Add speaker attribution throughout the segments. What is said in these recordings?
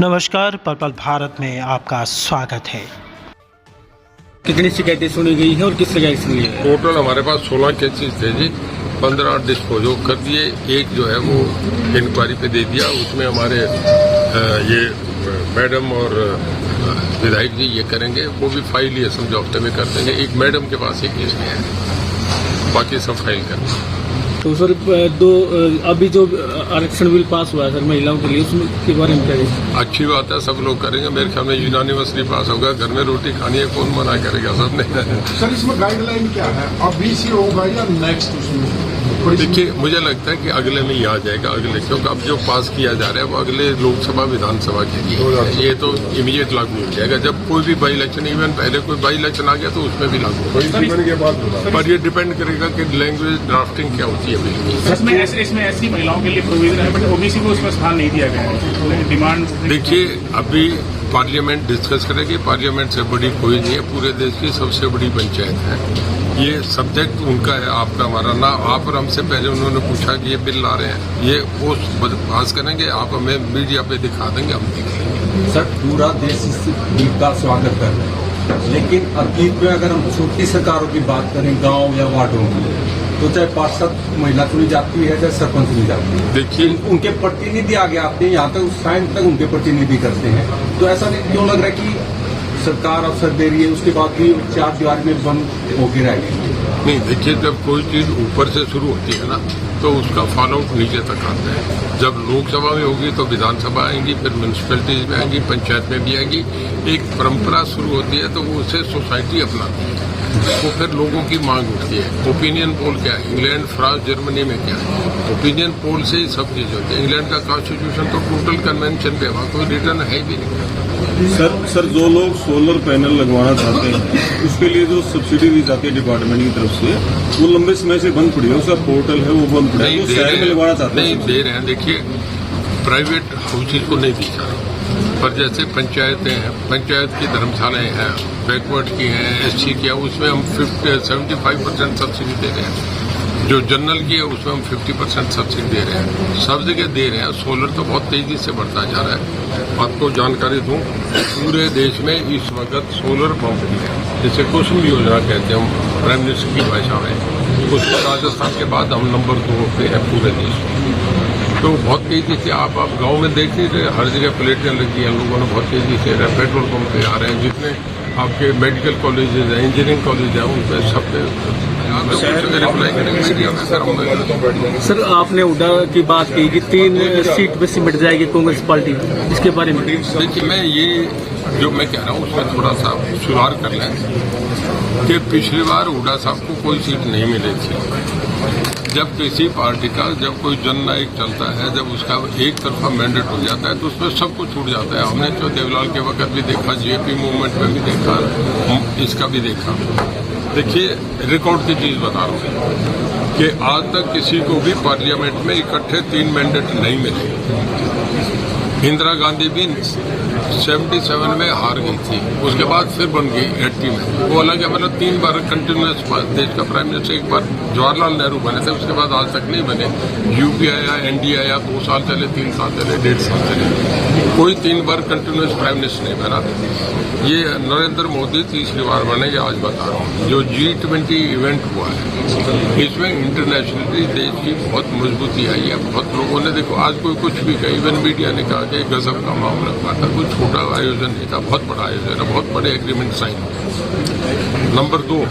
Speaker 1: नमस्कार, पर्पल भारत में आपका स्वागत है।
Speaker 2: कितनी शिकायतें सुनी गई है और किस जगह सुनी है?
Speaker 3: टोटल हमारे पास 16 केसेस थे जी। 15 डिस्पोज कर दिए, एक जो है वो इंक्वायरी पे दे दिया। उसमें हमारे ये मैडम और विधायक जी ये करेंगे, वो भी फाइल ये समझो हफ्ते में कर देंगे। एक मैडम के पास एक केस नहीं है, बाकी सब फाइल करेंगे।
Speaker 2: तो सर अभी जो आरक्षण बिल पास हुआ है सर महिलाओं के लिए, उसमें के बारे में क्या है?
Speaker 3: अच्छी बात है, सब लोग करेंगे। मेरे ख्याल में यूनानिमसली पास होगा। घर में रोटी खानी है, कौन मना करेगा, सबने।
Speaker 4: सर इसमें गाइडलाइन क्या है? अभी से होगा या नेक्स्ट उसमें?
Speaker 3: देखिए, मुझे लगता है कि अगले में ही आ जाएगा। अगले, क्योंकि अब जो पास किया जा रहा है वो अगले लोकसभा विधानसभा के लिए, ये तो इमीडिएट लागू हो जाएगा। जब कोई भी बाई इलेक्शन, इवन पहले कोई बाई इलेक्शन आ गया तो उसमें भी लागू होगा। पर ये डिपेंड करेगा कि लैंग्वेज ड्राफ्टिंग क्या होती है बिल की।
Speaker 5: इसमें ऐसी महिलाओं के लिए प्रोविजन है, बट ओबीसी को उसमें स्थान नहीं दिया गया है। डिमांड
Speaker 3: देखिए, अभी पार्लियामेंट डिस्कस करेगी। पार्लियामेंट से बड़ी कोई नहीं है, पूरे देश की सबसे बड़ी पंचायत है। ये सब्जेक्ट उनका है, आपका हमारा ना। आप और हमसे पहले उन्होंने पूछा कि ये बिल ला रहे हैं, ये वो पास करेंगे, आप हमें मीडिया पे दिखा देंगे, हम देख लेंगे।
Speaker 6: सर, पूरा देश इस बिल का स्वागत कर रहे हैं, लेकिन अतीत में अगर हम छोटी सरकारों की बात करें, गांव या वार्डों में, तो चाहे पार्षद महिला चुनी जाती है, चाहे सरपंच चुनी जाती है,
Speaker 3: देखिए
Speaker 6: उनके प्रतिनिधि आगे आते हैं, यहाँ तक साइंस तक उनके प्रतिनिधि करते हैं। तो ऐसा नहीं क्यों लग रहा है कि सरकार अवसर दे रही है, उसके बाद भी चार दीवार में बंद होकर रहेगी?
Speaker 3: नहीं, देखिए, जब कोई चीज ऊपर से शुरू होती है ना, तो उसका फॉलोआउट नीचे तक आता है। जब लोकसभा में होगी तो विधानसभा आएंगी, फिर म्यूनिसिपैलिटीज में आएंगी, पंचायत में भी आएंगी। एक परंपरा शुरू होती है तो वो उसे सोसाइटी अपनाती है, वो फिर लोगों की मांग उठती है। ओपिनियन पोल क्या है? इंग्लैंड, फ्रांस, जर्मनी में क्या है? ओपिनियन पोल से ही सब चीज होती है। इंग्लैंड का कॉन्स्टिट्यूशन तो टोटल कन्वेंशन पे हुआ, कोई रिटर्न है भी नहीं।
Speaker 7: सर जो लोग सोलर पैनल लगवाना चाहते हैं, उसके लिए जो सब्सिडी दी जाती है डिपार्टमेंट की तरफ से, वो लंबे समय से बंद पड़ी है। उसका पोर्टल है वो बंद पड़ा है, वो शहर में लगवाना चाहते हैं।
Speaker 3: नहीं दे रहे हैं। देखिए, प्राइवेट हाउसेज को नहीं दी जा रहा, पर जैसे पंचायतें हैं, पंचायत की धर्मशालाएं हैं, बैकवर्ड की हैं, एससी की है, उसमें हम 75% सब्सिडी दे रहे हैं। जो जनरल की है उसमें हम 50% सब्सिडी दे रहे हैं। सब जगह दे रहे हैं। सोलर तो बहुत तेजी से बढ़ता जा रहा है। आपको जानकारी दूं, पूरे देश में इस वक्त सोलर पंप की है, जिसे कुसुम योजना कहते हैं हम प्राइम मिनिस्टर की भाषा में। उसमें राजस्थान के बाद हम नंबर 2 पे हैं पूरे देश में। तो बहुत तेजी से आप गांव में देख लीजिए, हर जगह प्लेटें लगी हैं। लोगों ने बहुत तेजी से पेट्रोल पंप पे आ रहे हैं। जितने आपके मेडिकल कॉलेजेज हैं, इंजीनियरिंग कॉलेज हैं, उन पर सब पे रिप्लाई करेंगे मीडिया में।
Speaker 2: सर, आपने हुड्डा की बात की कि 3 सीट पे सिमट जाएगी कांग्रेस पार्टी, इसके बारे में?
Speaker 3: देखिए, मैं ये जो मैं कह रहा हूँ उसमें थोड़ा सा सुधार कर लें कि पिछली बार हुड्डा साहब को कोई सीट नहीं मिली थी। जब किसी पार्टी का जब कोई जननायक चलता है, जब उसका एक तरफा मैंडेट हो जाता है तो उसमें सब कुछ छूट जाता है। हमने तो देवलाल के वक्त भी देखा, जेपी मूवमेंट में भी देखा, इसका भी देखा। देखिए, रिकॉर्ड की चीज बता रहा हूँ कि आज तक किसी को भी पार्लियामेंट में इकट्ठे 3 मैंडेट नहीं मिले। इंदिरा गांधी भी 77 में हार गई थी, उसके बाद फिर बन गई 80 में। वो अलग है, मतलब 3 बार कंटिन्यूस देश का प्राइम मिनिस्टर। एक बार जवाहरलाल नेहरू बने थे, उसके बाद आज तक नहीं बने। यूपी आया, एनडीए आया, 2 साल चले, 3 साल चले, 1.5 साल चले, कोई 3 बार कंटिन्यूस प्राइम मिनिस्टर नहीं बना। ये नरेंद्र मोदी तीसरी बार बने, ये आज बता रहा हूँ। जो G20 इवेंट हुआ है, इसमें इंटरनेशनली देश की बहुत मजबूती आई है। बहुत लोगों ने, देखो, आज कोई कुछ भी कहा, इवन मीडिया ने कहा कि गजब का मामला हुआ था, कुछ छोटा आयोजन नहीं था, बहुत बड़ा आयोजन है, बहुत बड़े एग्रीमेंट साइन हुए। नंबर 2,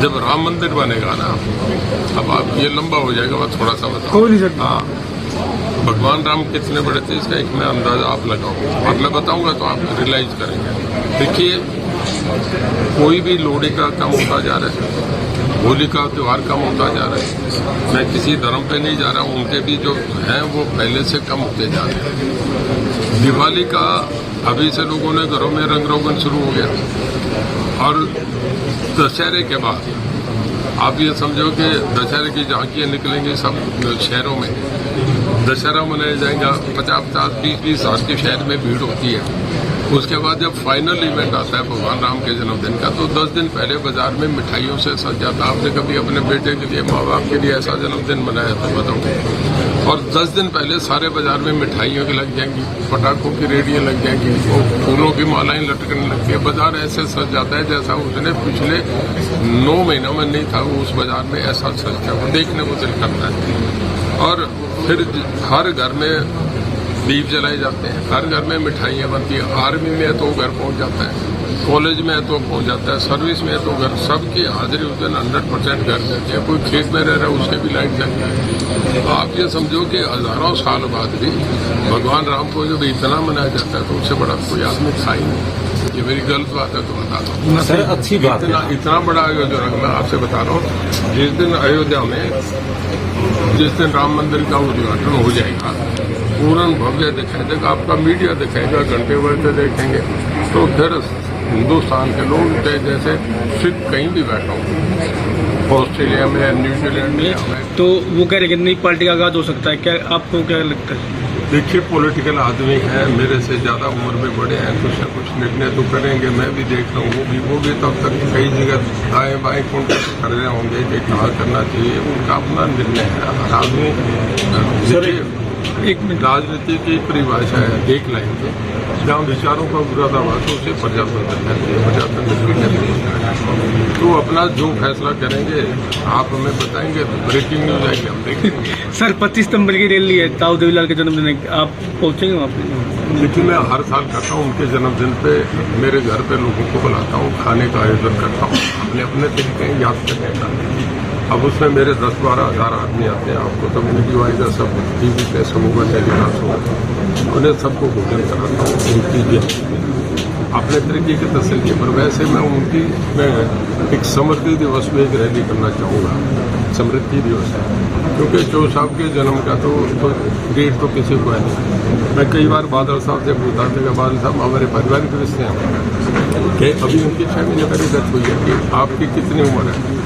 Speaker 3: जब राम मंदिर बनेगा ना, अब आप ये लंबा हो जाएगा, बस थोड़ा सा बताओ। हाँ, भगवान राम कितने बड़े थे इसका एक मैं अंदाजा आप लगाओ, और मैं बताऊंगा तो आप रियलाइज करेंगे। देखिए, कोई भी लोहड़ी का कम होता जा रहा है, होली का त्यौहार कम होता जा रहा है। मैं किसी धर्म पे नहीं जा रहा हूँ, उनके भी जो हैं वो पहले से कम होते जा रहे हैं। दिवाली का अभी से लोगों ने घरों में रंग रोगन शुरू हो गया, और दशहरे के बाद आप ये समझो कि दशहरे की झांकियाँ निकलेंगी सब शहरों में। दशहरा मनाया जाएगा, 50-50, 20-20 हज़ार के शहर में भीड़ होती है। उसके बाद जब फाइनल इवेंट आता है भगवान राम के जन्मदिन का, तो 10 दिन पहले बाजार में मिठाइयों से सज जाता है। आपने कभी अपने बेटे के लिए, माँ बाप के लिए ऐसा जन्मदिन मनाया तो बताओ? और 10 दिन पहले सारे बाजार में मिठाइयों की लग जाएंगी, पटाखों की रेडियां लग जाएंगी, और फूलों की मालाएं लटकने लगती है। बाजार ऐसे सज जाता है जैसा उसने पिछले 9 महीनों में नहीं था। वो उस बाजार में ऐसा सजता है, वो देखने को दिल करता है। और फिर हर घर में दीप जलाए जाते हैं, हर घर में मिठाइयाँ बनती है। आर्मी में तो घर पहुंच जाता है, कॉलेज में तो पहुंच जाता है, सर्विस में तो घर, सबकी हाजिरी उस दिन 100% घर जाती है। कोई खेत में रह रहा है उसके भी लाइट जलती है। आप ये समझो कि हजारों साल बाद भी भगवान राम को जब इतना मनाया जाता है तो उससे बड़ा कोई आदमी था ही नहीं। ये मेरी गलत बात है तो बता दो
Speaker 6: सर, अच्छी बात है।
Speaker 3: इतना बड़ा आयोजन मैं आपसे बता रहा हूँ। जिस दिन अयोध्या में, जिस दिन राम मंदिर का उद्घाटन हो जाएगा, पूर्ण भव्य दिखाई देगा, आपका मीडिया दिखाएगा, घंटे भर से देखेंगे, तो फिर हिंदुस्तान के लोग जैसे सिर्फ कहीं भी बैठा हूँ, ऑस्ट्रेलिया में, न्यूजीलैंड में,
Speaker 2: तो वो कह रहे हैं नई पार्टी का आगाज हो सकता है, क्या आपको क्या लगता है?
Speaker 3: देखिए, पॉलिटिकल आदमी हैं, मेरे से ज्यादा उम्र में बड़े हैं, कुछ न कुछ निर्णय तो करेंगे। मैं भी देख रहा हूँ, वो भी तब तक कई जगह दाएं बाएं कॉन्टेक्ट कर रहे होंगे कि कहाँ करना चाहिए, उनका अपना निर्णय है। हर आदमी एक राजनीति की परिभाषा है एक लाइन में, जहाँ विचारों का विरोधाभास हो उसे प्रजातंत्र कहते हैं, प्रजातंत्र की कहते। तो अपना जो फैसला करेंगे आप हमें बताएंगे, ब्रेकिंग न्यूज आएगी, हम देखेंगे।
Speaker 2: सर 25 सितंबर की रैली है, ताऊ देवीलाल के जन्मदिन है, आप पहुंचेंगे वहाँ पे?
Speaker 3: लेकिन मैं हर साल करता हूँ, उनके जन्मदिन पे मेरे घर पे लोगों को बुलाता हूँ, खाने का आयोजन करता हूँ, अपने अपने तरीके याद करने का। अब उसमें मेरे 10-12 हज़ार आदमी आते हैं। आपको तो मीडिया वाइजर सब टीवी पे समूह टेलीकास्ट होगा, उन्हें सबको भोजन कराता हूँ उनकी अपने तरीके की तसल्ली पर। वैसे मैं उनकी एक समृद्धि दिवस में एक रैली करना चाहूँगा, समृद्धि दिवस है, क्योंकि जो साहब के जन्म का तो डेट तो किसी को है नहीं। मैं कई बार बादल साहब से पूछता था कि बादल साहब हमारे पारिवारिक रिश्ते हैं कि अभी उनकी 6 महीने पहले डेथ हुई है कि आपकी कितनी उम्र है,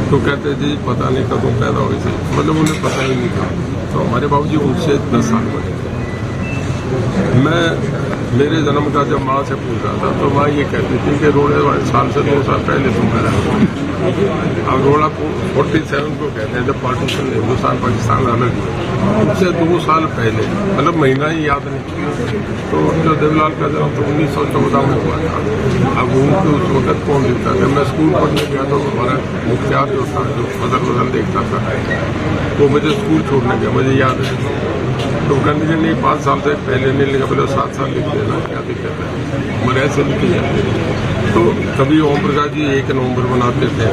Speaker 3: तो कहते जी पता नहीं कब पैदा हुई थी, मतलब उन्हें पता ही नहीं था। तो हमारे बाबूजी उनसे 10 साल बड़े थे। मैं मेरे जन्म का जब माँ से पूछ रहा था तो माँ ये कहती थी कि रोड़े साल से 2 साल पहले तुम पैदा हुए। अब रोड़ा 47 को कहते हैं, जब पार्टीशन हिंदुस्तान पाकिस्तान अलग हुआ, उससे 2 साल पहले, मतलब महीना ही याद नहीं। तो जो देवीलाल का जन्म तो 1914 में हुआ था। अब उनको उस वक्त कौन देखता था? मैं स्कूल पढ़ने गया तो हमारा मुख्तियार जो था, जो बदल देखता था, वो मुझे स्कूल छोड़ने गया, मुझे याद है। तो कहने के नहीं 5 साल से पहले नहीं लिखा, बोले 7 साल लिख देना, क्या दिक्कत है, उम्र ऐसे लिखी जाती है। तो कभी ओम प्रकाश जी 1 नवंबर मनाते थे,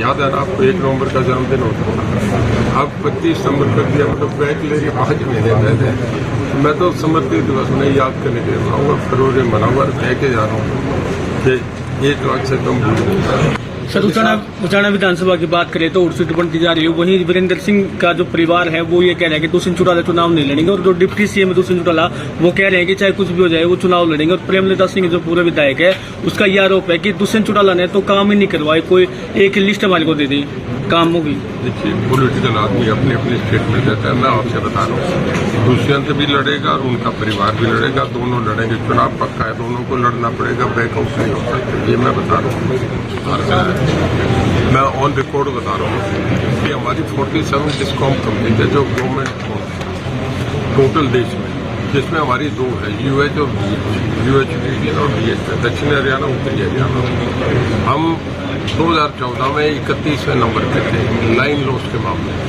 Speaker 3: याद है ना आपको, 1 नवंबर का जन्मदिन होता था। अब 25 सितंबर कर दिया, मतलब बैक लेके 5 महीने पहले। मैं तो समृद्धि दिवस में याद करने के लिए मनाऊंगा, फरवरी मनाऊंगा, कह के जा रहा हूँ कि 1 लाख से कम भूल।
Speaker 2: सर उचाना विधानसभा की बात करें तो सीट बनती जा रही है, वहीं वीरेंद्र सिंह का जो परिवार है वो ये कह रहा है कि दुष्यंत चौटाला चुनाव नहीं लड़ेंगे, और जो डिप्टी सीएम दुष्यंत चौटाला वो कह रहे हैं कि चाहे कुछ भी हो जाए वो चुनाव लड़ेंगे। और प्रेमलता सिंह जो पूर्व विधायक है उसका ये आरोप है कि दुष्यंत चौटाला ने तो काम ही नहीं करवाए, कोई एक लिस्ट हमारे को दे दी काम होगी।
Speaker 3: देखिए, पॉलिटिकल आदमी अपने अपने स्टेटमेंट देता है। मैं आपसे बता रहा हूँ, दुष्यंत भी लड़ेगा और उनका परिवार भी लड़ेगा, दोनों लड़ेंगे। चुनाव पक्का है, दोनों को लड़ना पड़ेगा, बैकआउट नहीं हो सकता, ये मैं बता रहा हूँ। मैं ऑन रिकॉर्ड बता रहा हूँ कि हमारी 47 डिस्कॉम कंपनी है जो गवर्नमेंट टोटल देश में, जिसमें हमारी 2 है, यूएच और यूएच रीजन और डीएच, दक्षिण हरियाणा उत्तरी हरियाणा। हम 2014 में 31वें नंबर पे थे लाइन लॉस के मामले में,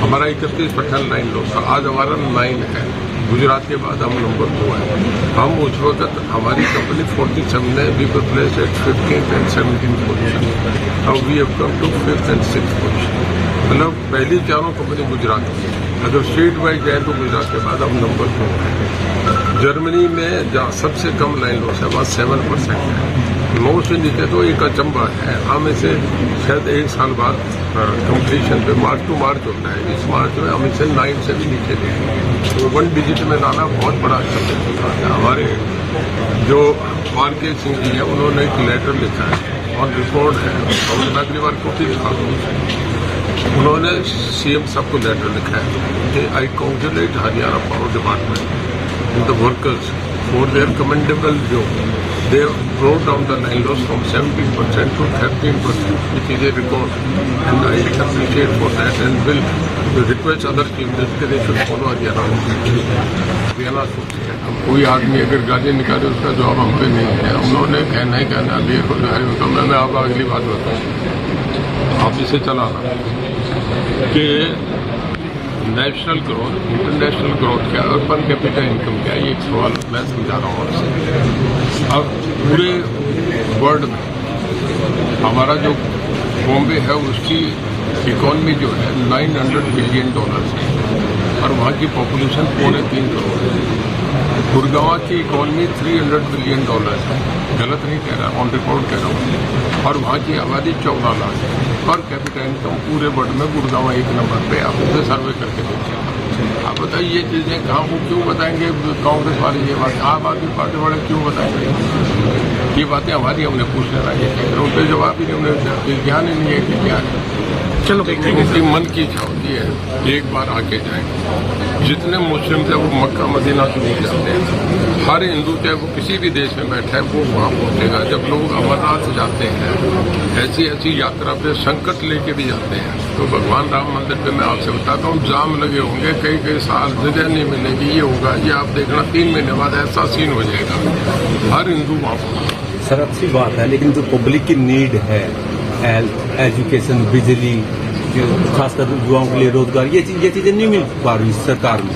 Speaker 3: हमारा 31% लाइन लॉस था। आज हमारा 9 है, गुजरात के बाद हम नंबर 2 है। हम उस वक्त हमारी कंपनी 47 में we were placed at 15th and 17th position, अब we have come to 5th and 6th position. मतलब पहली 4 कंपनी गुजरात की, अगर स्टेट वाइज जाए तो गुजरात के बाद हम नंबर 2 है। जर्मनी में जहाँ सबसे कम लाइन लॉस है वहाँ 7% है, 9 से नीचे तो एक अचंबा है। हम इसे शायद 1 साल बाद कंप्लीशन पे मार्च टू मार्च होता है, इस मार्च में हम इसे 9 से भी नीचे देंगे। तो 1 डिजिट में लाना बहुत बड़ा अच्छा है। हमारे जो आर.के. सिंह जी हैं, उन्होंने एक लेटर लिखा है और रिकॉर्ड है, और मैं अगली बार कॉपी दिखा दूँ। उन्होंने सीएम साहब को लेटर लिखा है कि I congratulate Haryana power department in the workers for their commendable job. They brought down the line loss from 17% to 13%, which is a record, and I appreciate for that and will request other chief ministers they should follow Haryana. कोई आदमी अगर गाली निकाले उसका जवाब हम पे नहीं है, उन्होंने कहना ही कहना भी तो मैं आपको अगली बात बताऊँ, आप इसे चलाना कि नेशनल ग्रोथ, इंटरनेशनल ग्रोथ क्या है और पर कैपिटल इनकम क्या है, ये एक सवाल मैं समझा रहा हूँ आपसे। अब पूरे वर्ल्ड में हमारा जो बॉम्बे है उसकी इकॉनमी जो है $900 बिलियन है और वहाँ की पॉपुलेशन 3.25 करोड़ है। गुड़गांव की इकॉनमी $300 बिलियन है, गलत नहीं कह रहा, ऑन रिकॉर्ड कह रहा हूँ, और वहाँ की आबादी 14 लाख है। पर कैपिटल इनकम पूरे वर्ल्ड में गुड़गांव 1 नंबर पे, आप उसे सर्वे करके देखिए। आप बताइए ये चीज़ें कहाँ को क्यों बताएंगे कांग्रेस वाले, ये बात आम आदमी पार्टी वाले क्यों बताएंगे? ये बातें हमारी हमने पूछ लेना चाहिए, उन पर जवाब ही नहीं, उन्हें ज्ञान ही नहीं है कि क्या है।
Speaker 2: चलो
Speaker 3: उनकी मन की इच्छा होती है एक बार आके जाएं। जितने मुस्लिम थे वो मक्का मदीना से नहीं जाते हैं, हर हिंदू चाहे वो किसी भी देश में बैठा है वो वहाँ पहुँचेगा। जब लोग अमरनाथ जाते हैं, ऐसी ऐसी यात्रा पे संकट लेके भी जाते हैं, तो भगवान राम मंदिर पे मैं आपसे बताता हूँ जाम लगे होंगे, कई कई साल जगह नहीं मिलेगी, ये होगा, ये आप देखना 3 महीने बाद ऐसा सीन हो जाएगा, हर हिंदू वहाँ पहुँचेगा।
Speaker 6: सर अच्छी बात है, लेकिन जो पब्लिक की नीड है, हेल्थ, एजुकेशन, बिजली, खासकर युवाओं के लिए रोजगार, ये चीजें नहीं मिल पा रही सरकार में,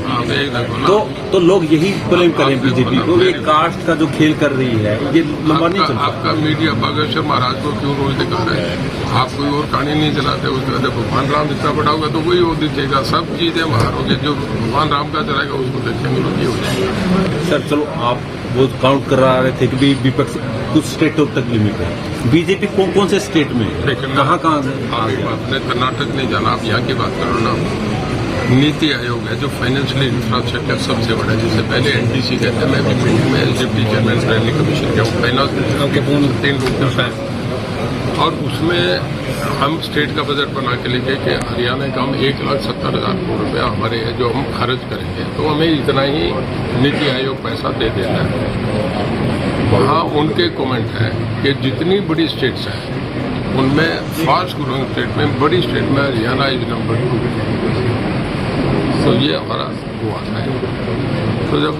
Speaker 6: तो लोग यही ब्लेम करें बीजेपी को, ये कास्ट का जो खेल कर रही है ये लंबा नहीं चलता।
Speaker 3: आपका मीडिया बागेश्वर महाराज को क्यों रोज दिखा रहे हैं? आप कोई और कहानी नहीं चलाते, उसके बाद भगवान राम जितना बड़ा होगा तो वही वो दिखेगा, सब चीजें बाहर होगी, जो भगवान राम का चलाएगा उसको देखेंगे तो ये हो जाएगा।
Speaker 6: सर चलो आप वो काउंट करा रहे थे कि विपक्ष कुछ स्टेटों तक लिमिट है, बीजेपी कौन से स्टेट में कहाँ
Speaker 3: आपने कर्नाटक नहीं जाना, आप यहाँ की बात करो ना। नीति आयोग है जो फाइनेंशियल इंफ्रास्ट्रक्चर सबसे बड़ा है, जिसे पहले एनडीसी कहते हैं, मैं भी मीटिंग में डिप्टी चेयरमैन प्लानिंग कमीशन का हूँ, फाइनेंस 3 लोग हैं, और उसमें हम स्टेट का बजट बना के लेके कि हरियाणा का हम 1,70,000 करोड़ रुपया हमारे जो हम खर्च करेंगे तो हमें इतना ही नीति आयोग पैसा दे देता है। वहाँ उनके कमेंट है कि जितनी बड़ी स्टेट्स हैं उनमें फास्ट ग्रोइंग स्टेट में, बड़ी स्टेट में हरियाणा इज नंबर 2, तो ये हमारा वो आता है। तो जब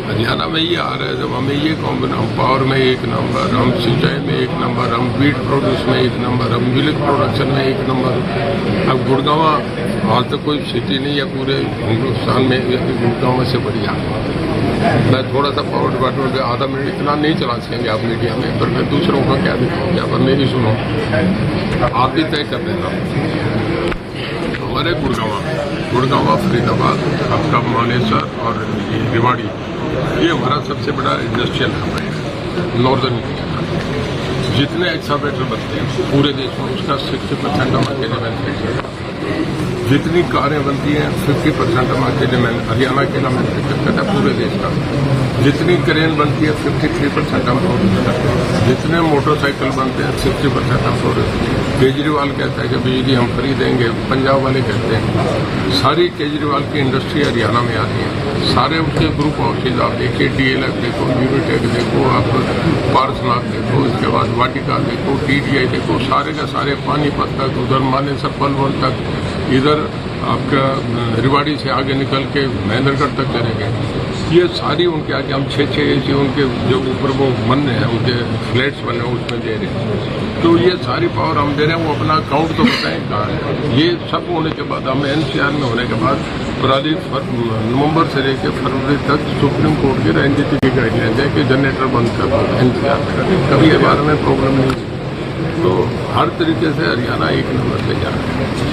Speaker 3: हरियाणा में ये आ रहा है, जब हमें ये कहोगे हम पावर में 1 नंबर, हम सिंचाई में 1 नंबर, हम वीट प्रोड्यूस में 1 नंबर, हम मिल्क प्रोडक्शन में 1 नंबर। अब गुड़गांव हाल तक कोई सिटी नहीं है पूरे हिंदुस्तान में गुड़गांव से बढ़िया। मैं थोड़ा सा पावर डिपार्टमेंट का आधा मिनट इतना नहीं चला सकेंगे आप मीडिया में, पर मैं दूसरों का क्या दिखाऊंगी, आप मेरी सुनो, आप ही तय कर देना। हमारे गुड़गांव, फरीदाबाद, आपका मानेसर और रेवाड़ी, ये हमारा सबसे बड़ा इंडस्ट्रियल हब है नॉर्दर्न इंडिया का। जितने एक्सावेटर बनते हैं पूरे देश में उसका 60% हम अकेले मैन्युफैक्चर, जितनी कारें बनती हैं 50% हम अकेले हरियाणा अकेला मैन्युफैक्चर करता है पूरे देश का। जितनी क्रेन बनती है 53% हम प्रोड्यूस करते हैं, जितने मोटरसाइकिल बनते हैं 60% हम प्रोड्यूस। केजरीवाल कहता है कि बिजली हम फ्री देंगे, पंजाब वाले कहते हैं, सारी केजरीवाल की इंडस्ट्री हरियाणा में आती है, सारे उसके ग्रुप हाउसेज आप देखिए, DLF देखो, यूनिटेक देखो, आप पारसनाथ देखो, इसके बाद वाटिका देखो, TDI देखो, सारे का सारे पानीपत तक, उधर मानेसर पलवल तक, इधर आपका रेवाड़ी से आगे निकल के महेंद्रगढ़ तक चलेंगे। ये सारी उनके आगे हम 6 AC उनके जो ऊपर वो बन रहे हैं, उनके फ्लैट्स बने हैं उसमें दे रहे हैं। तो ये सारी पावर हम दे रहे हैं, वो अपना अकाउंट तो बताएं कहाँ है। ये सब होने के बाद हमें NCR में होने के बाद नवंबर से लेकर फरवरी तक सुप्रीम कोर्ट की NGT की गाइडलाइन है कि जनरेटर बंद कर दो NCR में, कभी के बारे में प्रॉब्लम नहीं। तो हर तरीके से हरियाणा 1 नंबर पे जा रहा है।